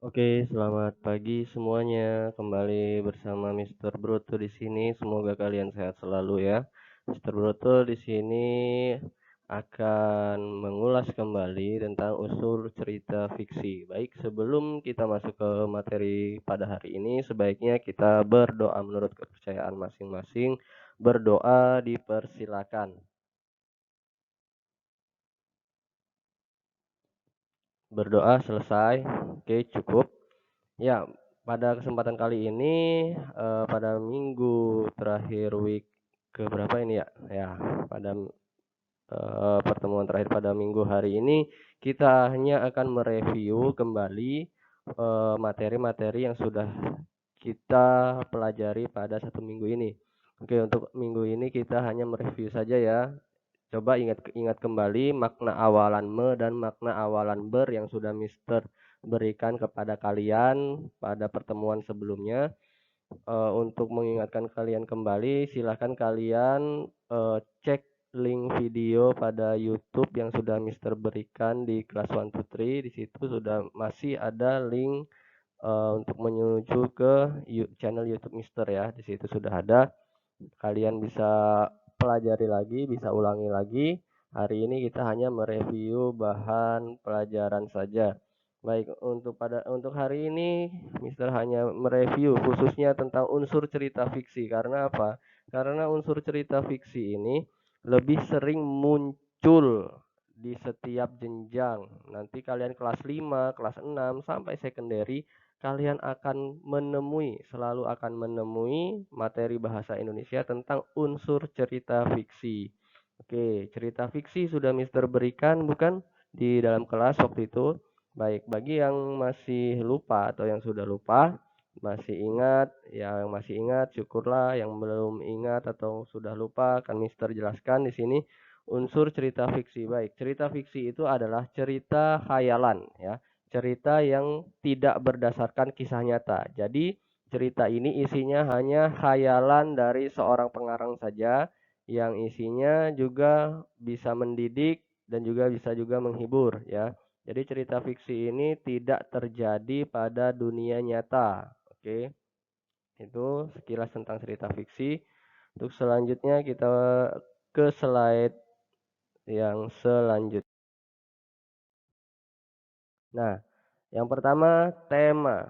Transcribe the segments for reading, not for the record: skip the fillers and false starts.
Oke, selamat pagi semuanya. Kembali bersama Mister Broto di sini. Semoga kalian sehat selalu ya. Mister Broto di sini akan mengulas kembali tentang usul cerita fiksi. Baik, sebelum kita masuk ke materi pada hari ini, sebaiknya kita berdoa menurut kepercayaan masing-masing. Berdoa dipersilakan. Berdoa selesai. Oke, cukup. Ya, pada kesempatan kali ini, pada minggu terakhir week ke berapa ini ya? Ya, pada, pertemuan terakhir pada minggu hari ini, kita hanya akan mereview kembali, materi-materi yang sudah kita pelajari pada satu minggu ini. Oke, untuk minggu ini kita hanya mereview saja ya. Coba ingat kembali makna awalan me dan makna awalan ber yang sudah Mister berikan kepada kalian pada pertemuan sebelumnya. Untuk mengingatkan kalian kembali, silahkan kalian cek link video pada YouTube yang sudah Mister berikan di kelas 1 to 3. Di situ sudah masih ada link untuk menuju ke channel YouTube Mister ya. Di situ sudah ada. Kalian bisa pelajari lagi, bisa ulangi lagi. Hari ini kita hanya mereview bahan pelajaran saja. Baik, untuk hari ini Mister hanya mereview khususnya tentang unsur cerita fiksi. Karena apa? Karena unsur cerita fiksi ini lebih sering muncul di setiap jenjang. Nanti kalian kelas 5, kelas 6 sampai sekunderi kalian akan selalu akan menemui materi bahasa Indonesia tentang unsur cerita fiksi. Oke, cerita fiksi sudah Mister berikan bukan di dalam kelas waktu itu? Baik, bagi yang masih lupa atau yang sudah lupa, masih ingat syukurlah, yang belum ingat atau sudah lupa akan Mister jelaskan di sini unsur cerita fiksi. Baik, cerita fiksi itu adalah cerita khayalan ya, cerita yang tidak berdasarkan kisah nyata. Jadi, cerita ini isinya hanya khayalan dari seorang pengarang saja yang isinya juga bisa mendidik dan juga menghibur ya. Jadi cerita fiksi ini tidak terjadi pada dunia nyata. Oke, itu sekilas tentang cerita fiksi. Untuk selanjutnya kita ke slide yang selanjutnya. Nah, yang pertama tema.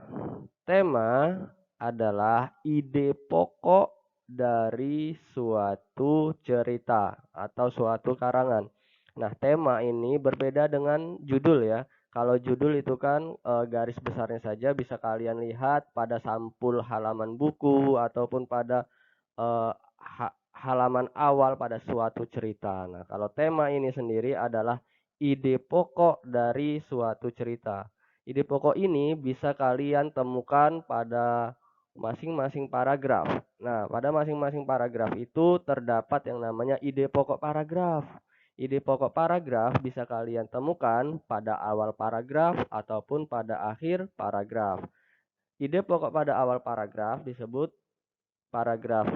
Tema adalah ide pokok dari suatu cerita atau suatu karangan. Nah, tema ini berbeda dengan judul ya. Kalau judul itu kan garis besarnya saja bisa kalian lihat pada sampul halaman buku ataupun pada eh, halaman awal pada suatu cerita. Nah, kalau tema ini sendiri adalah ide pokok dari suatu cerita. Ide pokok ini bisa kalian temukan pada masing-masing paragraf. Nah, pada masing-masing paragraf itu terdapat yang namanya ide pokok paragraf. Ide pokok paragraf bisa kalian temukan pada awal paragraf ataupun pada akhir paragraf. Ide pokok pada awal paragraf disebut paragraf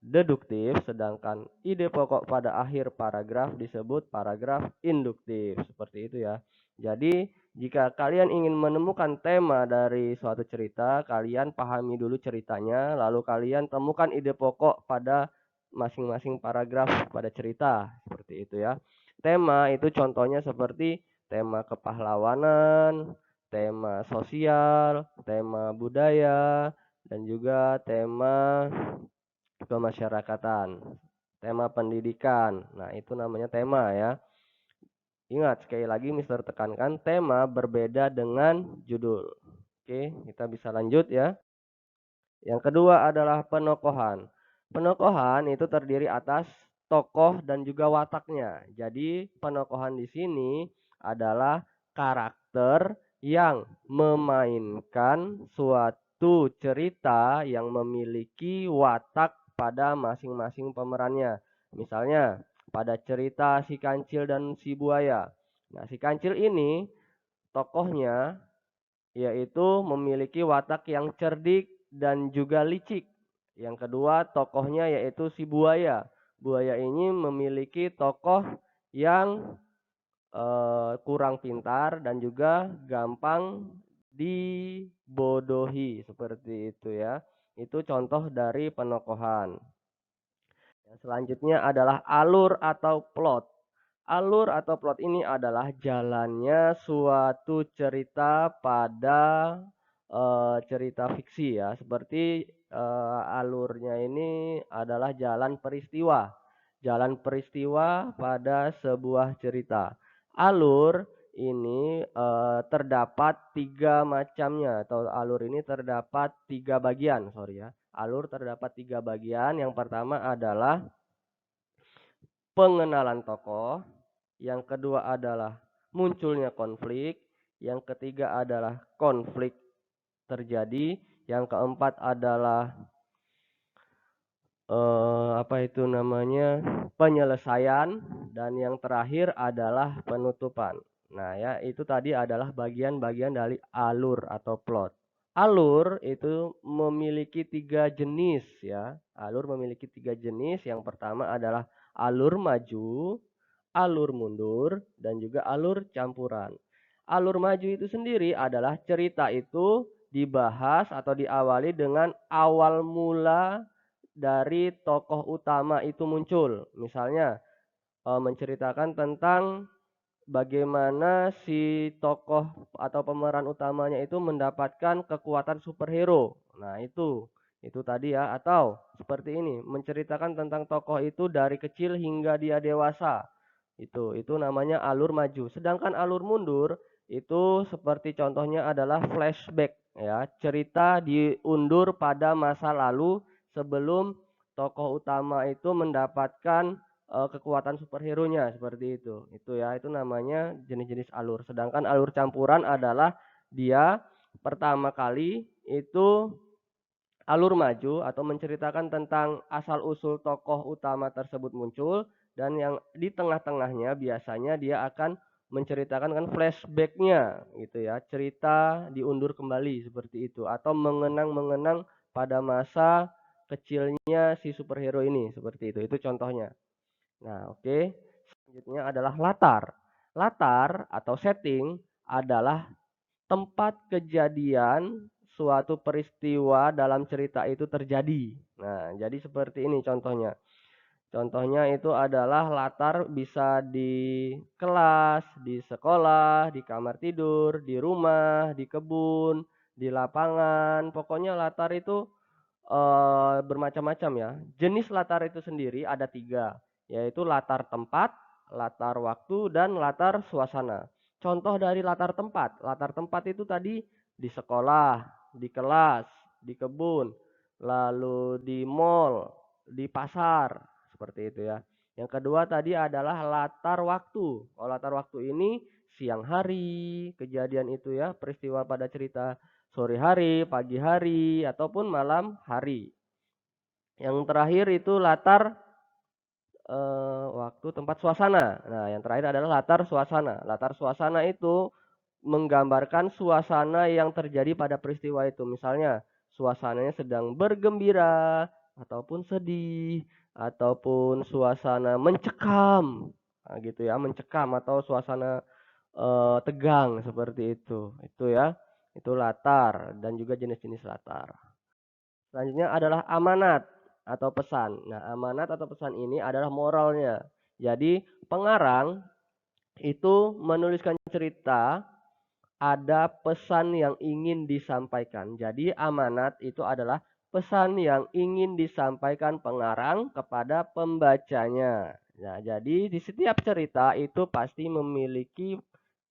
deduktif, sedangkan ide pokok pada akhir paragraf disebut paragraf induktif. Seperti itu ya. Jadi, jika kalian ingin menemukan tema dari suatu cerita, kalian pahami dulu ceritanya, lalu kalian temukan ide pokok pada masing-masing paragraf pada cerita. Seperti itu ya. Tema itu contohnya seperti tema kepahlawanan, tema sosial, tema budaya, dan juga tema kemasyarakatan, tema pendidikan. Nah, itu namanya tema ya. Ingat, sekali lagi Mister tekankan, tema berbeda dengan judul. Oke, kita bisa lanjut ya. Yang kedua adalah penokohan. Penokohan itu terdiri atas tokoh dan juga wataknya. Jadi, penokohan di sini adalah karakter yang memainkan suatu cerita yang memiliki watak pada masing-masing pemerannya. Misalnya, pada cerita si kancil dan si buaya. Nah, si kancil ini tokohnya yaitu memiliki watak yang cerdik dan juga licik. Yang kedua, tokohnya yaitu si buaya. Buaya ini memiliki tokoh yang kurang pintar dan juga gampang dibodohi, seperti itu ya. Itu contoh dari penokohan. Yang selanjutnya adalah alur atau plot. Alur atau plot ini adalah jalannya suatu cerita pada cerita fiksi ya. Seperti alurnya ini adalah jalan peristiwa. Jalan peristiwa pada sebuah cerita. Alur ini terdapat tiga macamnya, atau alur ini terdapat tiga bagian, sorry ya. Alur terdapat tiga bagian. Yang pertama adalah pengenalan tokoh, yang kedua adalah munculnya konflik, yang ketiga adalah konflik terjadi, yang keempat adalah apa itu namanya, penyelesaian, dan yang terakhir adalah penutupan. Nah ya, itu tadi adalah bagian-bagian dari alur atau plot. Alur itu memiliki tiga jenis ya. Alur memiliki tiga jenis. Yang pertama adalah alur maju, alur mundur, dan juga alur campuran. Alur maju itu sendiri adalah cerita itu dibahas atau diawali dengan awal mula dari tokoh utama itu muncul. Misalnya menceritakan tentang bagaimana si tokoh atau pemeran utamanya itu mendapatkan kekuatan superhero. Nah, itu tadi ya. Atau seperti ini, menceritakan tentang tokoh itu dari kecil hingga dia dewasa. Itu namanya alur maju. Sedangkan alur mundur itu seperti contohnya adalah flashback ya. Cerita diundur pada masa lalu sebelum tokoh utama itu mendapatkan kekuatan superhero-nya, seperti itu. Itu ya, itu namanya jenis-jenis alur. Sedangkan alur campuran adalah dia pertama kali itu alur maju atau menceritakan tentang asal-usul tokoh utama tersebut muncul, dan yang di tengah-tengahnya biasanya dia akan menceritakan kan flashback-nya gitu ya. Cerita diundur kembali seperti itu, atau mengenang-mengenang pada masa kecilnya si superhero ini, seperti itu. Itu contohnya. Nah, oke. Selanjutnya adalah latar. Latar atau setting adalah tempat kejadian suatu peristiwa dalam cerita itu terjadi. Nah, jadi seperti ini contohnya. Contohnya itu adalah latar bisa di kelas, di sekolah, di kamar tidur, di rumah, di kebun, di lapangan. Pokoknya latar itu bermacam-macam ya. Jenis latar itu sendiri ada tiga, yaitu latar tempat, latar waktu, dan latar suasana. Contoh dari latar tempat itu tadi di sekolah, di kelas, di kebun, lalu di mall, di pasar, seperti itu ya. Yang kedua tadi adalah latar waktu. Kalau latar waktu ini siang hari, kejadian itu ya, peristiwa pada cerita sore hari, pagi hari, ataupun malam hari. Yang terakhir itu latar waktu, tempat, suasana. Nah, yang terakhir adalah latar suasana. Latar suasana itu menggambarkan suasana yang terjadi pada peristiwa itu. Misalnya, suasananya sedang bergembira, ataupun sedih, ataupun suasana mencekam. Nah, gitu ya, mencekam atau suasana tegang seperti itu. Itu ya. Itu latar dan juga jenis-jenis latar. Selanjutnya adalah amanat atau pesan. Nah, amanat atau pesan ini adalah moralnya. Jadi, pengarang itu menuliskan cerita, ada pesan yang ingin disampaikan. Jadi, amanat itu adalah pesan yang ingin disampaikan pengarang kepada pembacanya. Nah, jadi di setiap cerita itu pasti memiliki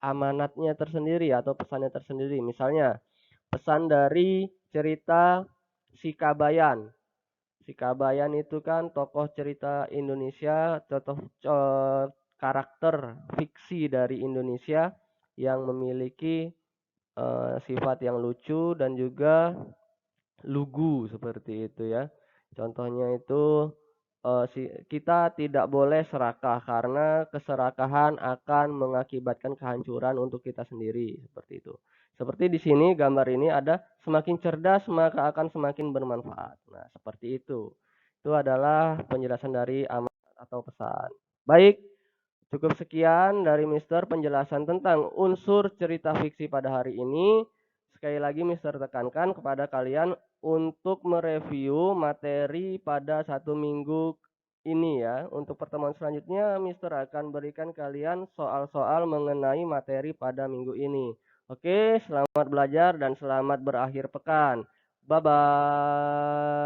amanatnya tersendiri atau pesannya tersendiri. Misalnya, pesan dari cerita Si Kabayan. Si Kabayan itu kan tokoh cerita Indonesia, contoh karakter fiksi dari Indonesia yang memiliki sifat yang lucu dan juga lugu, seperti itu ya. Contohnya itu kita tidak boleh serakah karena keserakahan akan mengakibatkan kehancuran untuk kita sendiri, seperti itu. Seperti di sini gambar ini ada semakin cerdas maka akan semakin bermanfaat. Nah, seperti itu. Itu adalah penjelasan dari amanat atau pesan. Baik, cukup sekian dari Mister penjelasan tentang unsur cerita fiksi pada hari ini. sekali lagi Mister tekankan kepada kalian untuk mereview materi pada 1 minggu ini ya. Untuk pertemuan selanjutnya Mister akan berikan kalian soal-soal mengenai materi pada minggu ini. Oke, selamat belajar dan selamat berakhir pekan. Bye bye.